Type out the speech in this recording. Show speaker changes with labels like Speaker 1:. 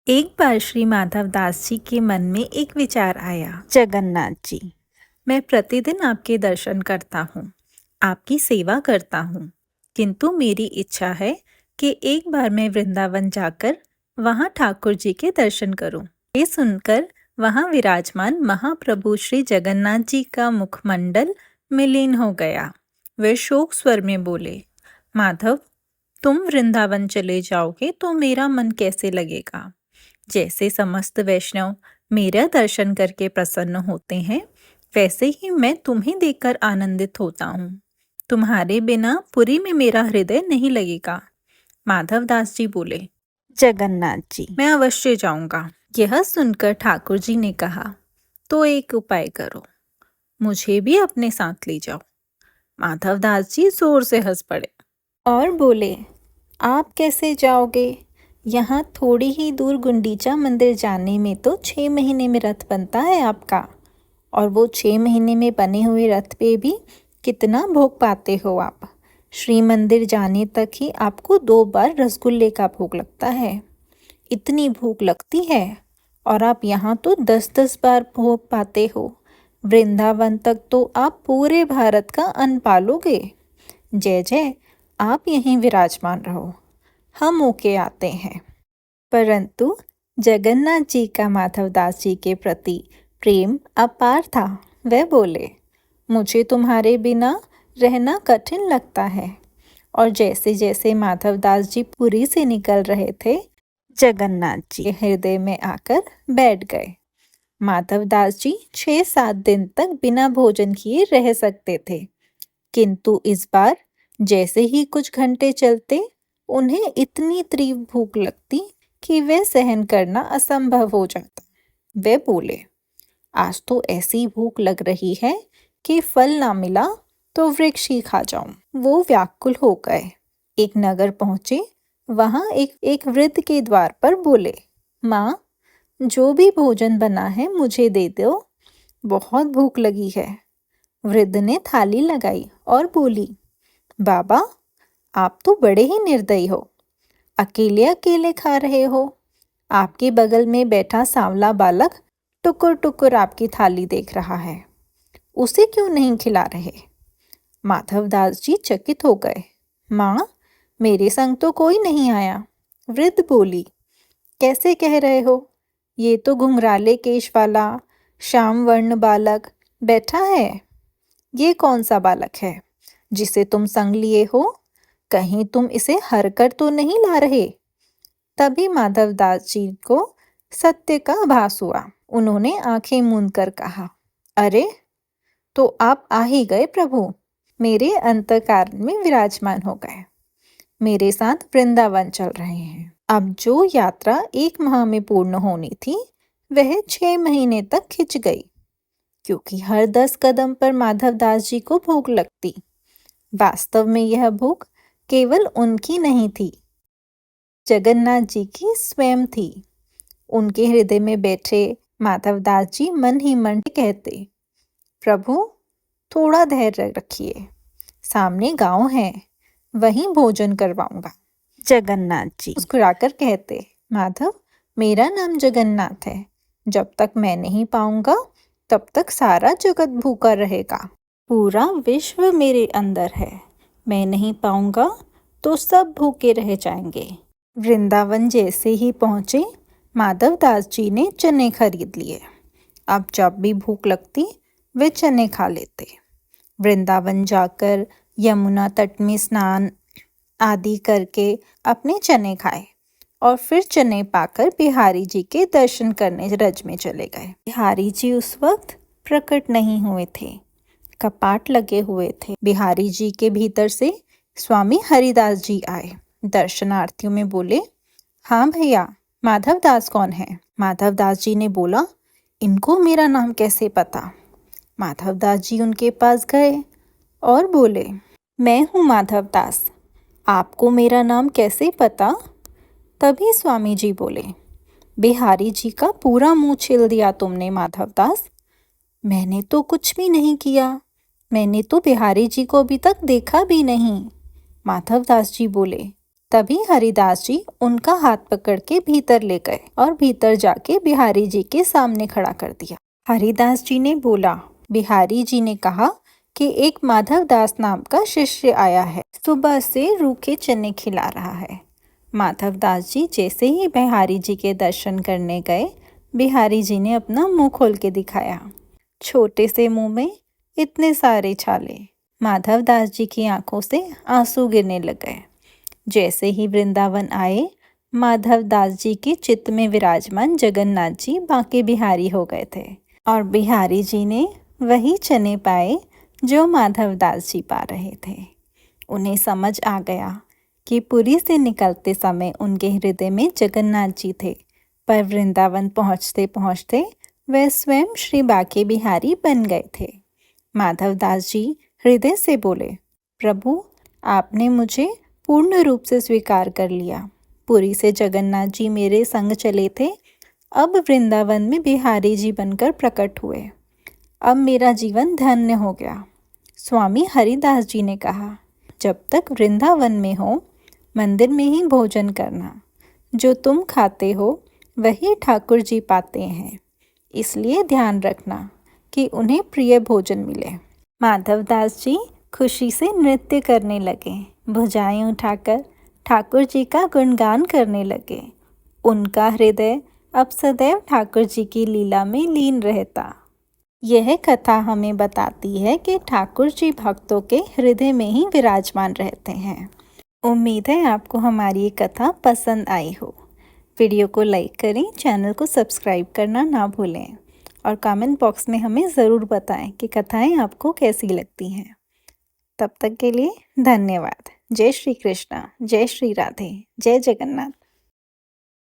Speaker 1: एक बार श्री माधवदास जी के मन में एक विचार आया। जगन्नाथ जी, मैं प्रतिदिन आपके दर्शन करता हूँ, आपकी सेवा करता हूँ, किंतु मेरी इच्छा है कि एक बार मैं वृंदावन जाकर वहाँ ठाकुर जी के दर्शन करूँ। ये सुनकर वहाँ विराजमान महाप्रभु श्री जगन्नाथ जी का मुखमंडल मिलीन हो गया। वे शोक स्वर में बोले, माधव, तुम वृंदावन चले जाओगे तो मेरा मन कैसे लगेगा? जैसे समस्त वैष्णव मेरा दर्शन करके प्रसन्न होते हैं, वैसे ही मैं तुम्हें देखकर आनंदित होता हूँ। तुम्हारे बिना पुरी में मेरा हृदय नहीं लगेगा। माधवदास जी बोले, जगन्नाथ जी, मैं अवश्य जाऊंगा। यह सुनकर ठाकुर जी ने कहा, तो एक उपाय करो, मुझे भी अपने साथ ले जाओ। माधवदास जी जोर से हंस पड़े और बोले, आप कैसे जाओगे? यहाँ थोड़ी ही दूर गुंडीचा मंदिर जाने में तो 6 महीने में रथ बनता है आपका, और वो 6 महीने में बने हुए रथ पे भी कितना भोग पाते हो आप। श्री मंदिर जाने तक ही आपको 2 बार रसगुल्ले का भोग लगता है। इतनी भूख लगती है, और आप यहाँ तो 10-10 बार भोग पाते हो। वृंदावन तक तो आप पूरे भारत का अन्न पालोगे। जय जय, आप यहीं विराजमान रहो, हम होके आते हैं। परंतु जगन्नाथ जी का माधवदास जी के प्रति प्रेम अपार था। वह बोले, मुझे तुम्हारे बिना रहना कठिन लगता है। और जैसे जैसे माधवदास जी पुरी से निकल रहे थे, जगन्नाथ जी हृदय में आकर बैठ गए। माधवदास जी 6-7 दिन तक बिना भोजन किए रह सकते थे, किंतु इस बार जैसे ही कुछ घंटे चलते, उन्हें इतनी तीव्र भूख लगती कि वे सहन करना असंभव हो जाता। वे बोले, आज तो ऐसी भूख लग रही है कि फल ना मिला तो वृक्ष ही खा जाऊं। वो व्याकुल हो गए। एक नगर पहुंचे, वहां एक वृद्ध के द्वार पर बोले, माँ, जो भी भोजन बना है मुझे दे दो, बहुत भूख लगी है। वृद्ध ने थाली लगाई और बोली, बाबा, आप तो बड़े ही निर्दयी हो, अकेले अकेले खा रहे हो। आपके बगल में बैठा सांवला बालक टुकुर टुकुर आपकी थाली देख रहा है, उसे क्यों नहीं खिला रहे? माधवदास जी चकित हो गए। माँ, मेरे संग तो कोई नहीं आया। वृद्ध बोली, कैसे कह रहे हो? ये तो घुंघराले केश वाला श्याम वर्ण बालक बैठा है। ये कौन सा बालक है जिसे तुम संग लिए हो? कहीं तुम इसे हर कर तो नहीं ला रहे? तभी माधवदास जी को सत्य का आभास हुआ। उन्होंने आंखें मूंद कर कहा, अरे, तो आप आ ही गए प्रभु। मेरे अंतःकरण में विराजमान हो गए। मेरे साथ वृंदावन चल रहे हैं। अब जो यात्रा 1 माह में पूर्ण होनी थी, वह 6 महीने तक खिंच गई, क्योंकि हर 10 कदम पर माधवदास जी को भूख लगती। वास्तव में यह भूख केवल उनकी नहीं थी, जगन्नाथ जी की स्वयं थी। उनके हृदय में बैठे माधवदास जी मन ही मन कहते, प्रभु, थोड़ा धैर्य रखिए, सामने गांव है, वहीं भोजन करवाऊंगा। जगन्नाथ जी मुस्कुराकर कहते, माधव, मेरा नाम जगन्नाथ है। जब तक मैं नहीं पाऊंगा, तब तक सारा जगत भूखा रहेगा। पूरा विश्व मेरे अंदर है। मैं नहीं पाऊंगा तो सब भूखे रह जाएंगे। वृंदावन जैसे ही पहुंचे, माधवदास जी ने चने खरीद लिए। अब जब भी भूख लगती, वे चने खा लेते। वृंदावन जाकर यमुना तट में स्नान आदि करके अपने चने खाए, और फिर चने पाकर बिहारी जी के दर्शन करने रज में चले गए। बिहारी जी उस वक्त प्रकट नहीं हुए थे, कपाट लगे हुए थे। बिहारी जी के भीतर से स्वामी हरिदास जी आए। दर्शनार्थियों में बोले, हाँ भैया, माधवदास कौन है? माधवदास जी ने बोला, इनको मेरा नाम कैसे पता? माधवदास जी उनके पास गए और बोले, मैं हूँ माधवदास, आपको मेरा नाम कैसे पता? तभी स्वामी जी बोले, बिहारी जी का पूरा मुंह छील दिया तुमने माधवदास। मैंने तो कुछ भी नहीं किया, मैंने तो बिहारी जी को अभी तक देखा भी नहीं। माधवदास जी बोले, तभी हरिदास जी उनका हाथ पकड़ के भीतर ले गए और भीतर जाके बिहारी जी के सामने खड़ा कर दिया। हरिदास जी ने बोला, बिहारी जी ने कहा कि एक माधव दास नाम का शिष्य आया है, सुबह से रूखे चने खिला रहा है। माधव दास जी जैसे ही बिहारी जी के दर्शन करने गए, बिहारी जी ने अपना मुंह खोल के दिखाया। छोटे से मुंह में इतने सारे छाले। माधव दास जी की आंखों से आंसू गिरने लगे। जैसे ही वृंदावन आए, माधव दास जी के चित्त में विराजमान जगन्नाथ जी बांके बिहारी हो गए थे और बिहारी जी ने वही चने पाए जो माधव दास जी पा रहे थे। उन्हें समझ आ गया कि पुरी से निकलते समय उनके हृदय में जगन्नाथ जी थे, पर वृंदावन पहुँचते पहुँचते वे स्वयं श्री बांके बिहारी बन गए थे। माधव दास जी हृदय से बोले, प्रभु, आपने मुझे पूर्ण रूप से स्वीकार कर लिया। पुरी से जगन्नाथ जी मेरे संग चले थे, अब वृंदावन में बिहारी जी बनकर प्रकट हुए। अब मेरा जीवन धन्य हो गया। स्वामी हरिदास जी ने कहा, जब तक वृंदावन में हो, मंदिर में ही भोजन करना। जो तुम खाते हो वही ठाकुर जी पाते हैं, इसलिए ध्यान रखना कि उन्हें प्रिय भोजन मिले। माधव दास जी खुशी से नृत्य करने लगे, भुजाएं उठाकर ठाकुर जी का गुणगान करने लगे। उनका हृदय अब सदैव ठाकुर जी की लीला में लीन रहता। यह कथा हमें बताती है कि ठाकुर जी भक्तों के हृदय में ही विराजमान रहते हैं। उम्मीद है आपको हमारी ये कथा पसंद आई हो। वीडियो को लाइक करें, चैनल को सब्सक्राइब करना ना भूलें और कमेंट बॉक्स में हमें ज़रूर बताएं कि कथाएं आपको कैसी लगती हैं। तब तक के लिए धन्यवाद। जय श्री कृष्णा, जय श्री राधे, जय जगन्नाथ।